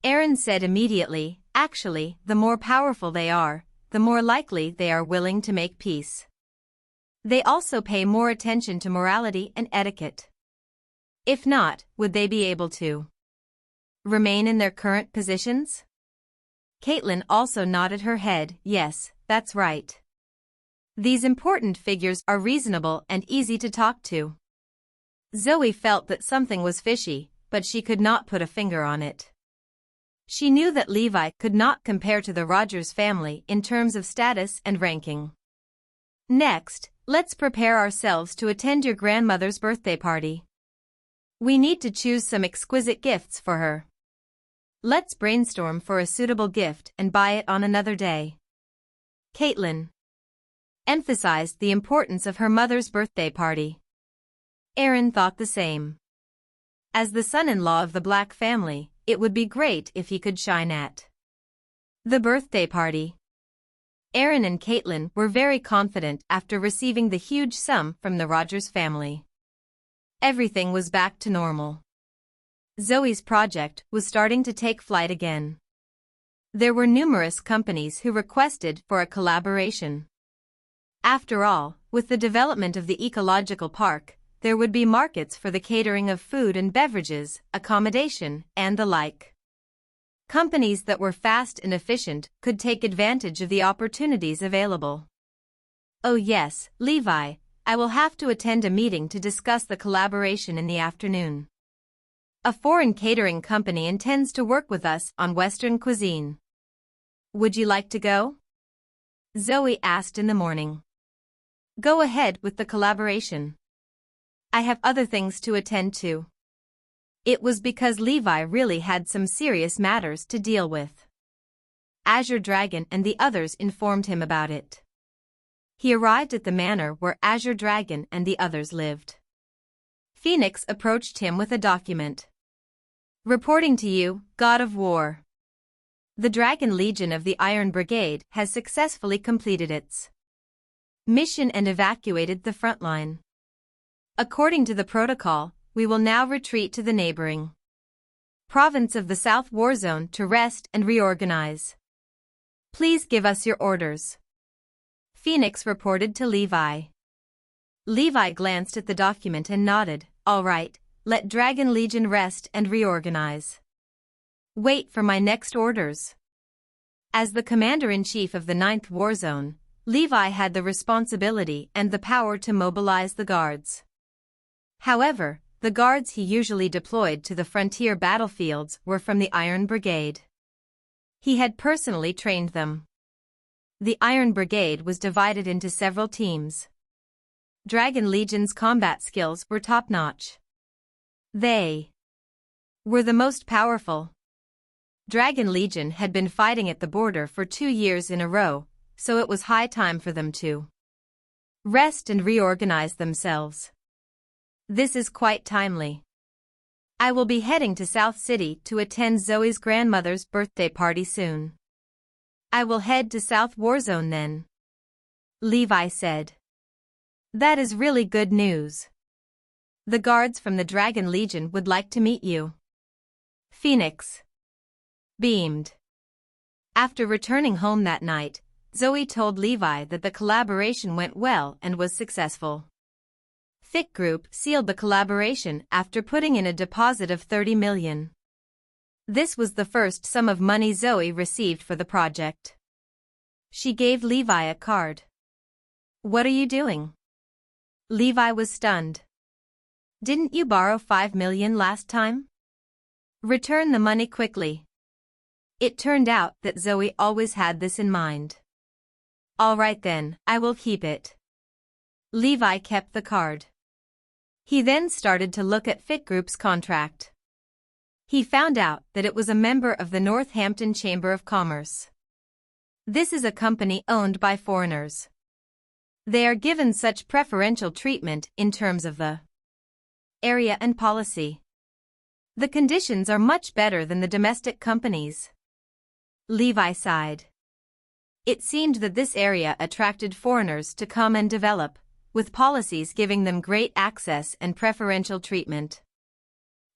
Aaron said immediately, actually, the more powerful they are, the more likely they are willing to make peace. They also pay more attention to morality and etiquette. If not, would they be able to remain in their current positions? Caitlin also nodded her head, yes, that's right. These important figures are reasonable and easy to talk to. Zoe felt that something was fishy, but she could not put a finger on it. She knew that Levi could not compare to the Rogers family in terms of status and ranking. Next, let's prepare ourselves to attend your grandmother's birthday party. We need to choose some exquisite gifts for her. Let's brainstorm for a suitable gift and buy it on another day. Caitlin emphasized the importance of her mother's birthday party. Aaron thought the same. As the son-in-law of the Black family, it would be great if he could shine at the birthday party. Aaron and Caitlin were very confident after receiving the huge sum from the Rogers family. Everything was back to normal. Zoe's project was starting to take flight again. There were numerous companies who requested for a collaboration. After all, with the development of the ecological park, there would be markets for the catering of food and beverages, accommodation, and the like. Companies that were fast and efficient could take advantage of the opportunities available. Oh yes, Levi, I will have to attend a meeting to discuss the collaboration in the afternoon. A foreign catering company intends to work with us on Western cuisine. Would you like to go? Zoe asked in the morning. Go ahead with the collaboration. I have other things to attend to. It was because Levi really had some serious matters to deal with. Azure Dragon and the others informed him about it. He arrived at the manor where Azure Dragon and the others lived. Phoenix approached him with a document. Reporting to you, God of War. The Dragon Legion of the Iron Brigade has successfully completed its mission and evacuated the front line. According to the protocol, we will now retreat to the neighboring province of the South War Zone to rest and reorganize. Please give us your orders. Phoenix reported to Levi. Levi glanced at the document and nodded, all right, let Dragon Legion rest and reorganize. Wait for my next orders. As the commander-in-chief of the 9th War Zone, Levi had the responsibility and the power to mobilize the guards. However, the guards he usually deployed to the frontier battlefields were from the Iron Brigade. He had personally trained them. The Iron Brigade was divided into several teams. Dragon Legion's combat skills were top-notch. They were the most powerful. Dragon Legion had been fighting at the border for 2 years in a row, so it was high time for them to rest and reorganize themselves. This is quite timely. I will be heading to South City to attend Zoe's grandmother's birthday party soon. I will head to South War Zone then. Levi said. That is really good news. The guards from the Dragon Legion would like to meet you. Phoenix beamed. After returning home that night, Zoe told Levi that the collaboration went well and was successful. Thick Group sealed the collaboration after putting in a deposit of $30 million. This was the first sum of money Zoe received for the project. She gave Levi a card. What are you doing? Levi was stunned. Didn't you borrow $5 million last time? Return the money quickly. It turned out that Zoe always had this in mind. All right then, I will keep it. Levi kept the card. He then started to look at Fit Group's contract. He found out that it was a member of the Northampton Chamber of Commerce. This is a company owned by foreigners. They are given such preferential treatment in terms of the area and policy. The conditions are much better than the domestic companies. Levi sighed. It seemed that this area attracted foreigners to come and develop, with policies giving them great access and preferential treatment.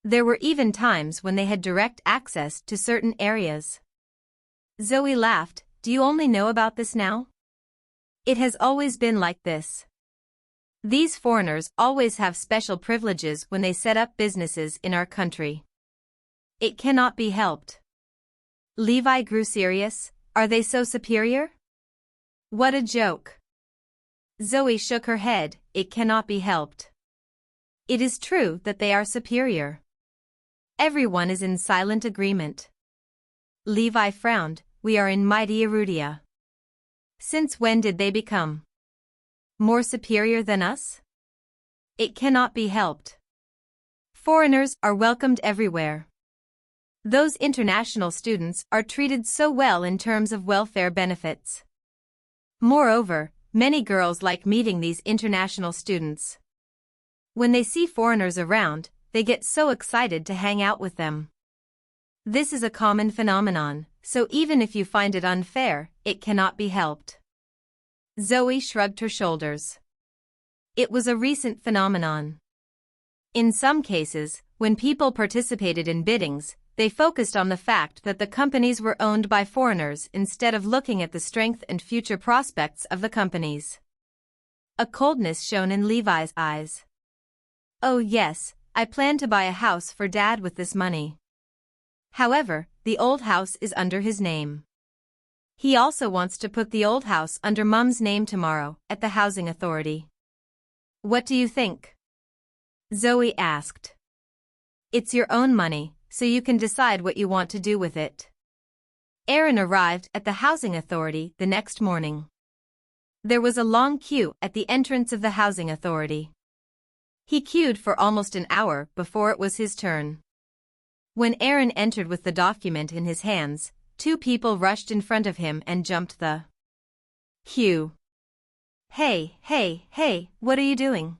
There were even times when they had direct access to certain areas. Zoe laughed. Do you only know about this now? It has always been like this. These foreigners always have special privileges when they set up businesses in our country. It cannot be helped. Levi grew serious. Are they so superior? What a joke. Zoe shook her head. It cannot be helped. It is true that they are superior. Everyone is in silent agreement. Levi frowned. We are in mighty Erudia. Since when did they become more superior than us? It cannot be helped. Foreigners are welcomed everywhere. Those international students are treated so well in terms of welfare benefits. Moreover, many girls like meeting these international students. When they see foreigners around, they get so excited to hang out with them. This is a common phenomenon, so even if you find it unfair, it cannot be helped. Zoe shrugged her shoulders. It was a recent phenomenon. In some cases, when people participated in biddings, they focused on the fact that the companies were owned by foreigners instead of looking at the strength and future prospects of the companies. A coldness shone in Levi's eyes. Oh yes, I plan to buy a house for Dad with this money. However, the old house is under his name. He also wants to put the old house under Mum's name tomorrow, at the housing authority. What do you think? Zoe asked. It's your own money, so you can decide what you want to do with it. Aaron arrived at the housing authority the next morning. There was a long queue at the entrance of the housing authority. He queued for almost an hour before it was his turn. When Aaron entered with the document in his hands, two people rushed in front of him and jumped the queue. Hey, what are you doing?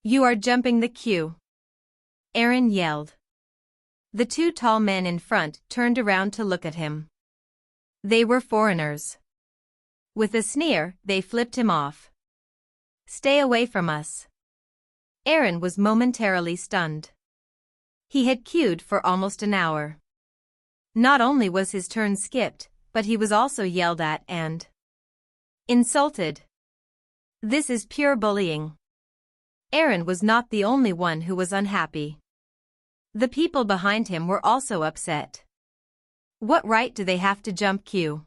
You are jumping the queue. Aaron yelled. The two tall men in front turned around to look at him. They were foreigners. With a sneer, they flipped him off. Stay away from us. Aaron was momentarily stunned. He had queued for almost an hour. Not only was his turn skipped, but he was also yelled at and insulted. This is pure bullying. Aaron was not the only one who was unhappy. The people behind him were also upset. What right do they have to jump queue?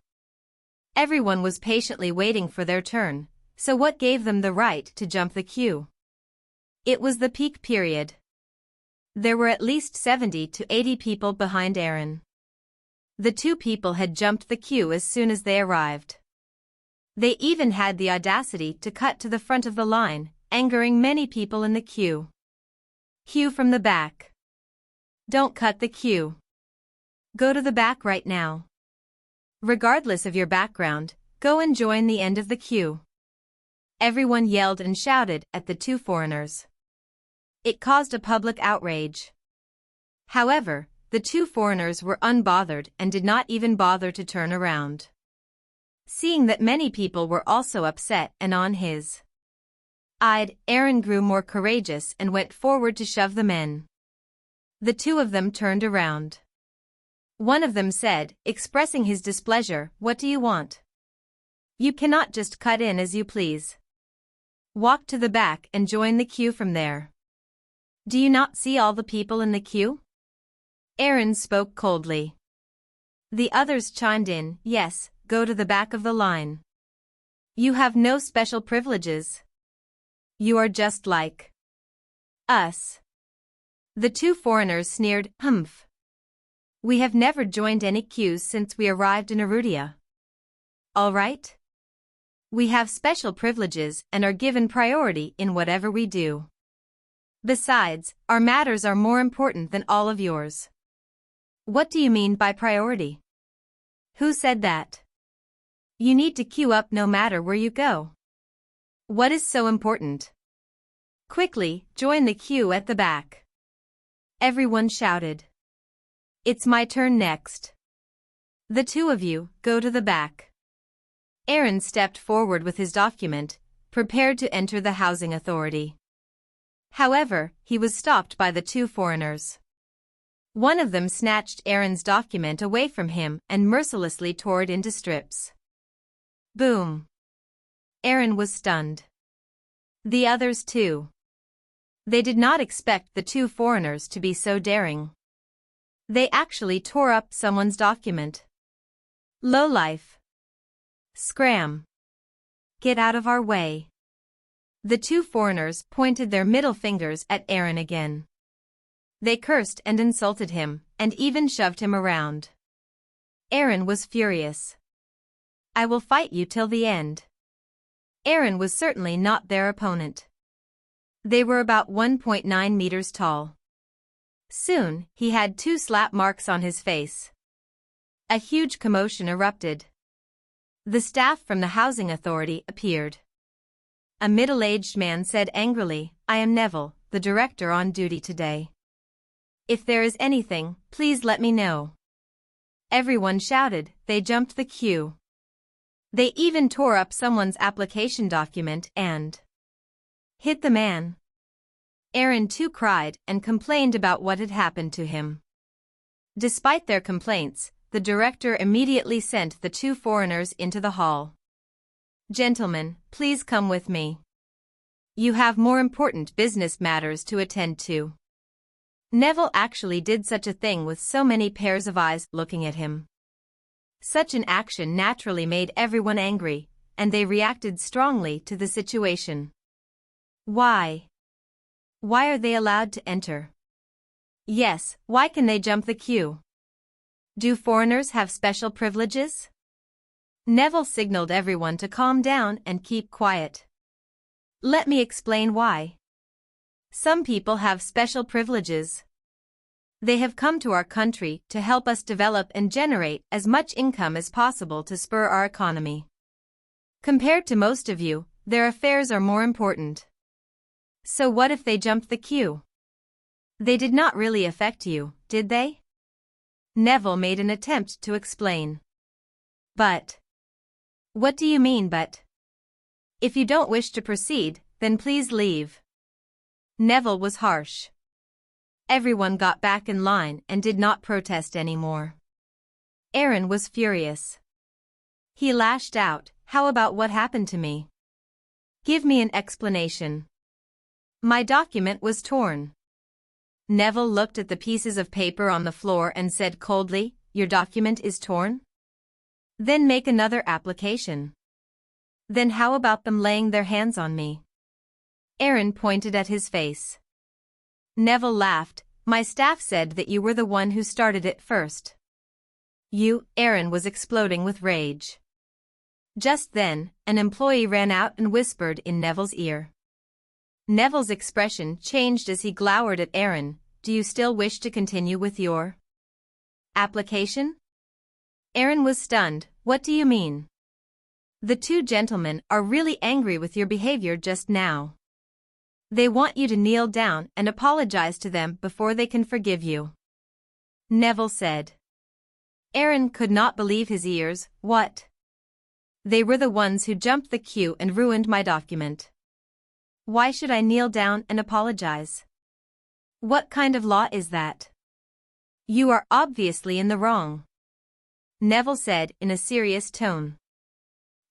Everyone was patiently waiting for their turn, so what gave them the right to jump the queue? It was the peak period. There were at least 70 to 80 people behind Aaron. The two people had jumped the queue as soon as they arrived. They even had the audacity to cut to the front of the line, angering many people in the queue. Queue from the back. Don't cut the queue. Go to the back right now. Regardless of your background, go and join the end of the queue. Everyone yelled and shouted at the two foreigners. It caused a public outrage. However, the two foreigners were unbothered and did not even bother to turn around. Seeing that many people were also upset and on his side, Aaron grew more courageous and went forward to shove the men. The two of them turned around. One of them said, expressing his displeasure, "What do you want? You cannot just cut in as you please. Walk to the back and join the queue from there. Do you not see all the people in the queue?" Aaron spoke coldly. The others chimed in, "Yes, go to the back of the line. You have no special privileges. You are just like us." The two foreigners sneered, "Humph. We have never joined any queues since we arrived in Erudia. All right? We have special privileges and are given priority in whatever we do. Besides, our matters are more important than all of yours." What do you mean by priority? Who said that? You need to queue up no matter where you go. What is so important? Quickly, join the queue at the back. Everyone shouted. It's my turn next. The two of you, go to the back. Aaron stepped forward with his document, prepared to enter the housing authority. However, he was stopped by the two foreigners. One of them snatched Aaron's document away from him and mercilessly tore it into strips. Boom! Aaron was stunned. The others too. They did not expect the two foreigners to be so daring. They actually tore up someone's document. Lowlife. Scram. Get out of our way. The two foreigners pointed their middle fingers at Aaron again. They cursed and insulted him, and even shoved him around. Aaron was furious. I will fight you till the end. Aaron was certainly not their opponent. They were about 1.9 meters tall. Soon, he had 2 slap marks on his face. A huge commotion erupted. The staff from the housing authority appeared. A middle-aged man said angrily, I am Neville, the director on duty today. If there is anything, please let me know. Everyone shouted, they jumped the queue. They even tore up someone's application document and hit the man. Aaron too cried and complained about what had happened to him. Despite their complaints, the director immediately sent the two foreigners into the hall. Gentlemen, please come with me. You have more important business matters to attend to. Neville actually did such a thing with so many pairs of eyes looking at him. Such an action naturally made everyone angry, and they reacted strongly to the situation. Why? Why are they allowed to enter? Yes, why can they jump the queue? Do foreigners have special privileges? Neville signaled everyone to calm down and keep quiet. Let me explain why. Some people have special privileges. They have come to our country to help us develop and generate as much income as possible to spur our economy. Compared to most of you, their affairs are more important. So what if they jumped the queue? They did not really affect you, did they? Neville made an attempt to explain. But. What do you mean but? If you don't wish to proceed, then please leave. Neville was harsh. Everyone got back in line and did not protest anymore. Aaron was furious. He lashed out, how about what happened to me? Give me an explanation. My document was torn. Neville looked at the pieces of paper on the floor and said coldly, your document is torn? Then make another application. Then how about them laying their hands on me? Aaron pointed at his face. Neville laughed, my staff said that you were the one who started it first. You, Aaron was exploding with rage. Just then, an employee ran out and whispered in Neville's ear. Neville's expression changed as he glowered at Aaron, do you still wish to continue with your application? Aaron was stunned, what do you mean? The two gentlemen are really angry with your behavior just now. They want you to kneel down and apologize to them before they can forgive you. Neville said. Aaron could not believe his ears, what? They were the ones who jumped the queue and ruined my document. Why should I kneel down and apologize? What kind of law is that? You are obviously in the wrong. Neville said in a serious tone.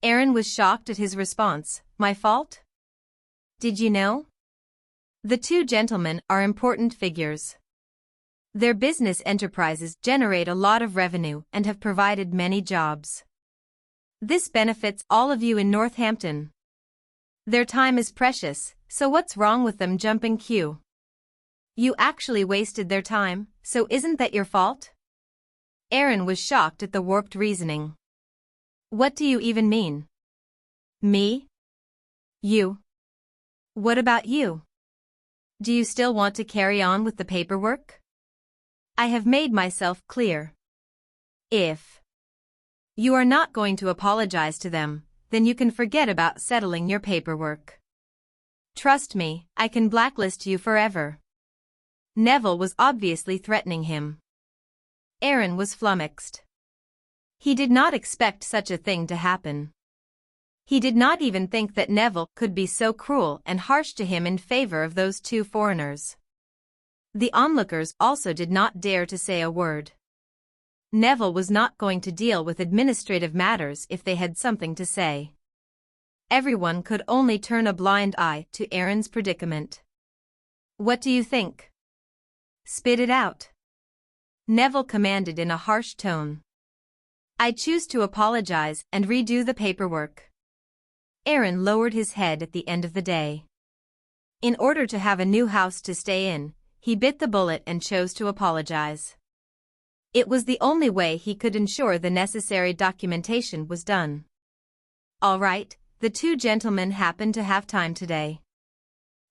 Aaron was shocked at his response, my fault? Did you know? The two gentlemen are important figures. Their business enterprises generate a lot of revenue and have provided many jobs. This benefits all of you in Northampton. Their time is precious, so what's wrong with them jumping queue? You actually wasted their time, so isn't that your fault? Aaron was shocked at the warped reasoning. What do you even mean? Me? You? What about you? Do you still want to carry on with the paperwork? I have made myself clear. If you are not going to apologize to them, then you can forget about settling your paperwork. Trust me, I can blacklist you forever. Neville was obviously threatening him. Aaron was flummoxed. He did not expect such a thing to happen. He did not even think that Neville could be so cruel and harsh to him in favor of those two foreigners. The onlookers also did not dare to say a word. Neville was not going to deal with administrative matters if they had something to say. Everyone could only turn a blind eye to Aaron's predicament. "What do you think? Spit it out," Neville commanded in a harsh tone. "I choose to apologize and redo the paperwork." Aaron lowered his head at the end of the day. In order to have a new house to stay in, he bit the bullet and chose to apologize. It was the only way he could ensure the necessary documentation was done. "All right, the two gentlemen happen to have time today.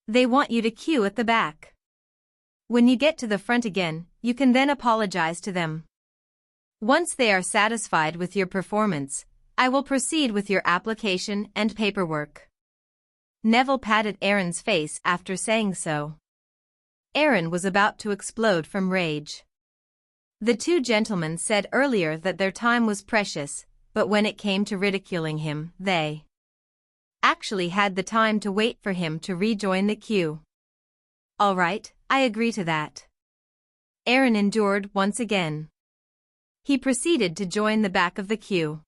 They want you to queue at the back. When you get to the front again, you can then apologize to them. Once they are satisfied with your performance, I will proceed with your application and paperwork." Neville patted Aaron's face after saying so. Aaron was about to explode from rage. The two gentlemen said earlier that their time was precious, but when it came to ridiculing him, they actually had the time to wait for him to rejoin the queue. "All right, I agree to that." Aaron endured once again. He proceeded to join the back of the queue.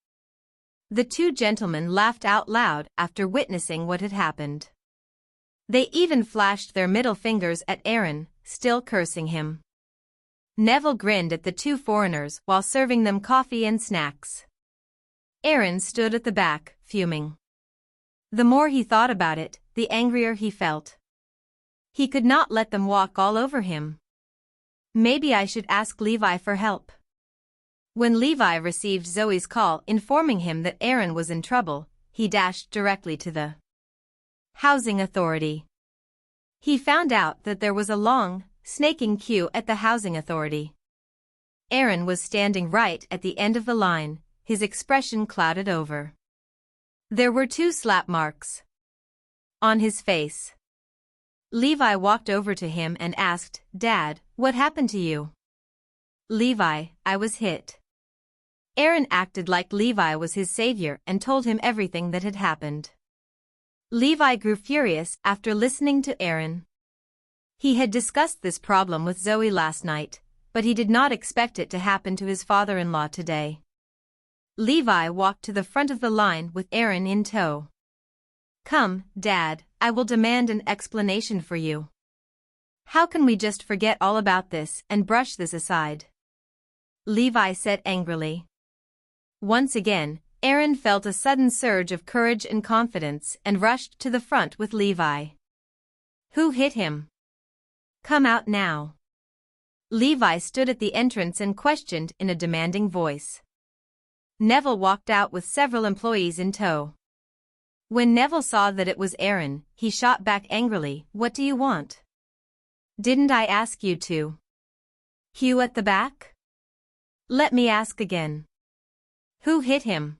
The two gentlemen laughed out loud after witnessing what had happened. They even flashed their middle fingers at Aaron, still cursing him. Neville grinned at the two foreigners while serving them coffee and snacks. Aaron stood at the back, fuming. The more he thought about it, the angrier he felt. He could not let them walk all over him. Maybe I should ask Levi for help. When Levi received Zoe's call informing him that Aaron was in trouble, he dashed directly to the housing authority. He found out that there was a long, snaking queue at the housing authority. Aaron was standing right at the end of the line, his expression clouded over. There were 2 slap marks on his face. Levi walked over to him and asked, "Dad, what happened to you?" "Levi, I was hit." Aaron acted like Levi was his savior and told him everything that had happened. Levi grew furious after listening to Aaron. He had discussed this problem with Zoe last night, but he did not expect it to happen to his father-in-law today. Levi walked to the front of the line with Aaron in tow. "Come, Dad, I will demand an explanation for you. How can we just forget all about this and brush this aside?" Levi said angrily. Once again, Aaron felt a sudden surge of courage and confidence and rushed to the front with Levi. "Who hit him? Come out now." Levi stood at the entrance and questioned in a demanding voice. Neville walked out with several employees in tow. When Neville saw that it was Aaron, he shot back angrily, "What do you want? Didn't I ask you to queue at the back? Let me ask again. Who hit him?"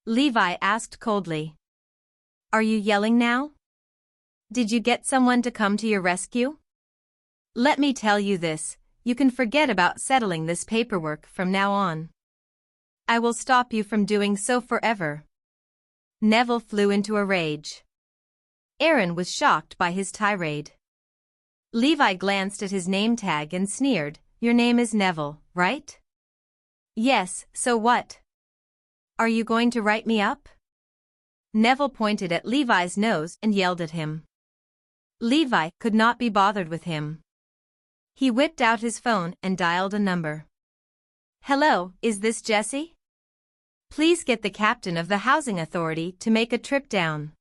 Levi asked coldly. "Are you yelling now? Did you get someone to come to your rescue? Let me tell you this, you can forget about settling this paperwork from now on. I will stop you from doing so forever." Neville flew into a rage. Aaron was shocked by his tirade. Levi glanced at his name tag and sneered, "Your name is Neville, right?" "Yes, so what? Are you going to write me up?" Neville pointed at Levi's nose and yelled at him. Levi could not be bothered with him. He whipped out his phone and dialed a number. "Hello, is this Jesse? Please get the captain of the housing authority to make a trip down.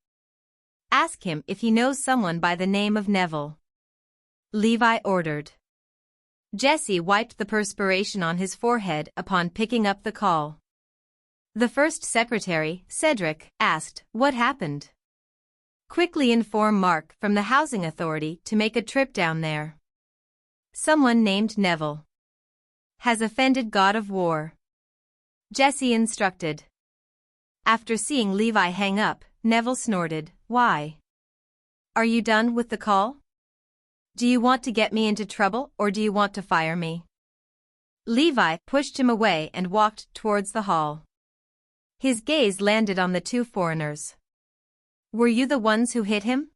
Ask him if he knows someone by the name of Neville," Levi ordered. Jesse wiped the perspiration on his forehead upon picking up the call. The first secretary, Cedric, asked, "What happened?" "Quickly inform Mark from the housing authority to make a trip down there. Someone named Neville has offended God of War," Jesse instructed. After seeing Levi hang up, Neville snorted, "Why? Are you done with the call? Do you want to get me into trouble or do you want to fire me?" Levi pushed him away and walked towards the hall. His gaze landed on the two foreigners. Were you the ones who hit him?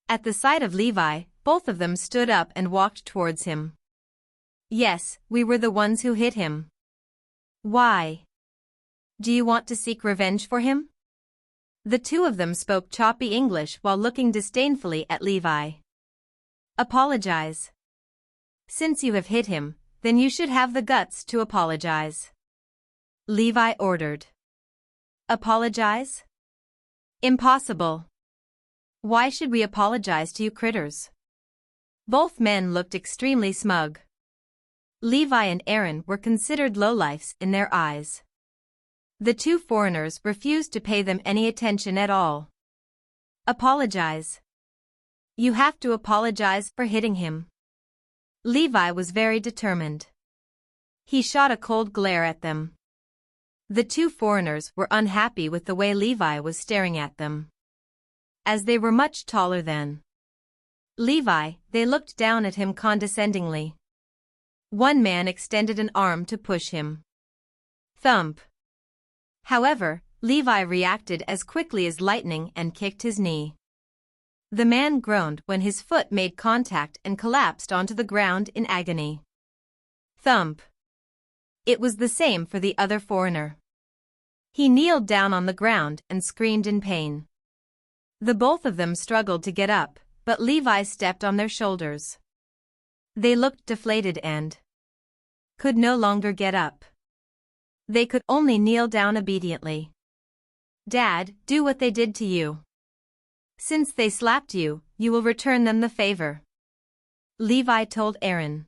At the sight of Levi, both of them stood up and walked towards him. Yes, we were the ones who hit him. Why? Do you want to seek revenge for him? The two of them spoke choppy English while looking disdainfully at Levi. Apologize. Since you have hit him, then you should have the guts to apologize. Levi ordered. Apologize? Impossible. Why should we apologize to you critters? Both men looked extremely smug. Levi and Aaron were considered lowlifes in their eyes. The two foreigners refused to pay them any attention at all. Apologize. You have to apologize for hitting him. Levi was very determined. He shot a cold glare at them. The two foreigners were unhappy with the way Levi was staring at them. As they were much taller than Levi, they looked down at him condescendingly. One man extended an arm to push him. Thump. However, Levi reacted as quickly as lightning and kicked his knee. The man groaned when his foot made contact and collapsed onto the ground in agony. Thump. It was the same for the other foreigner. He kneeled down on the ground and screamed in pain. The both of them struggled to get up, but Levi stepped on their shoulders. They looked deflated and could no longer get up. They could only kneel down obediently. Dad, do what they did to you. Since they slapped you, you will return them the favor. Levi told Aaron.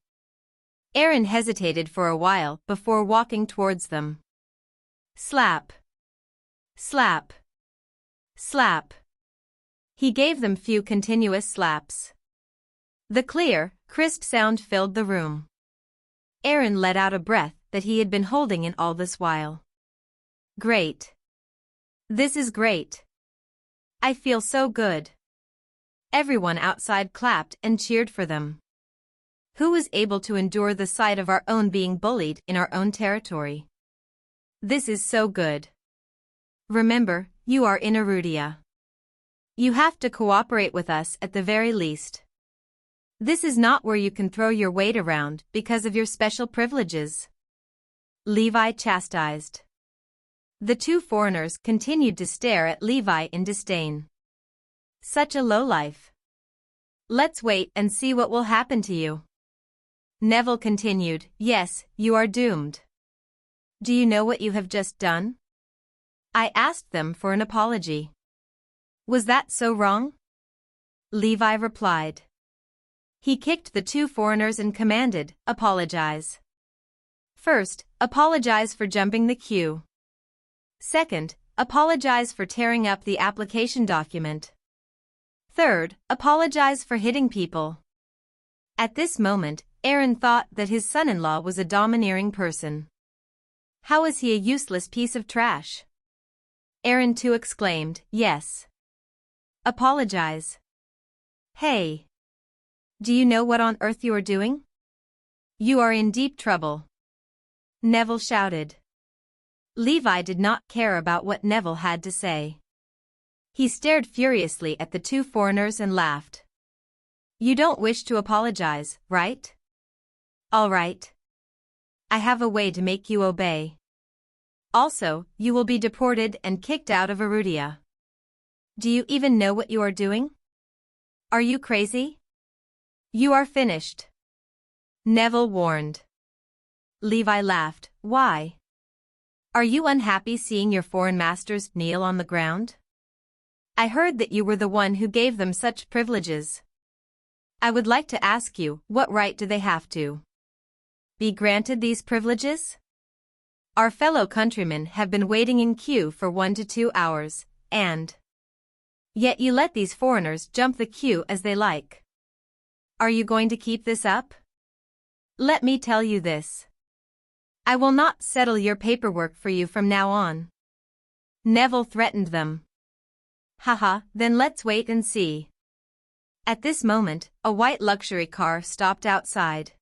Aaron hesitated for a while before walking towards them. Slap. Slap. Slap. He gave them few continuous slaps. The clear, crisp sound filled the room. Aaron let out a breath that he had been holding in all this while. Great. This is great. I feel so good. Everyone outside clapped and cheered for them. Who was able to endure the sight of our own being bullied in our own territory? This is so good. Remember, you are in Arudia. You have to cooperate with us at the very least. This is not where you can throw your weight around because of your special privileges. Levi chastised. The two foreigners continued to stare at Levi in disdain. Such a lowlife. Let's wait and see what will happen to you. Neville continued, yes, you are doomed. Do you know what you have just done? I asked them for an apology. Was that so wrong? Levi replied. He kicked the two foreigners and commanded, apologize. First, apologize for jumping the queue. Second, apologize for tearing up the application document. Third, apologize for hitting people. At this moment, Aaron thought that his son-in-law was a domineering person. How is he a useless piece of trash? Aaron too exclaimed, yes. Apologize. Hey. Do you know what on earth you are doing? You are in deep trouble. Neville shouted. Levi did not care about what Neville had to say. He stared furiously at the two foreigners and laughed. You don't wish to apologize, right? All right. I have a way to make you obey. Also, you will be deported and kicked out of Arudia. Do you even know what you are doing? Are you crazy? You are finished. Neville warned. Levi laughed. Why? Are you unhappy seeing your foreign masters kneel on the ground? I heard that you were the one who gave them such privileges. I would like to ask you, what right do they have to be granted these privileges? Our fellow countrymen have been waiting in queue for 1 to 2 hours, and yet you let these foreigners jump the queue as they like. Are you going to keep this up? Let me tell you this. I will not settle your paperwork for you from now on. Neville threatened them. Haha, then let's wait and see. At this moment, a white luxury car stopped outside.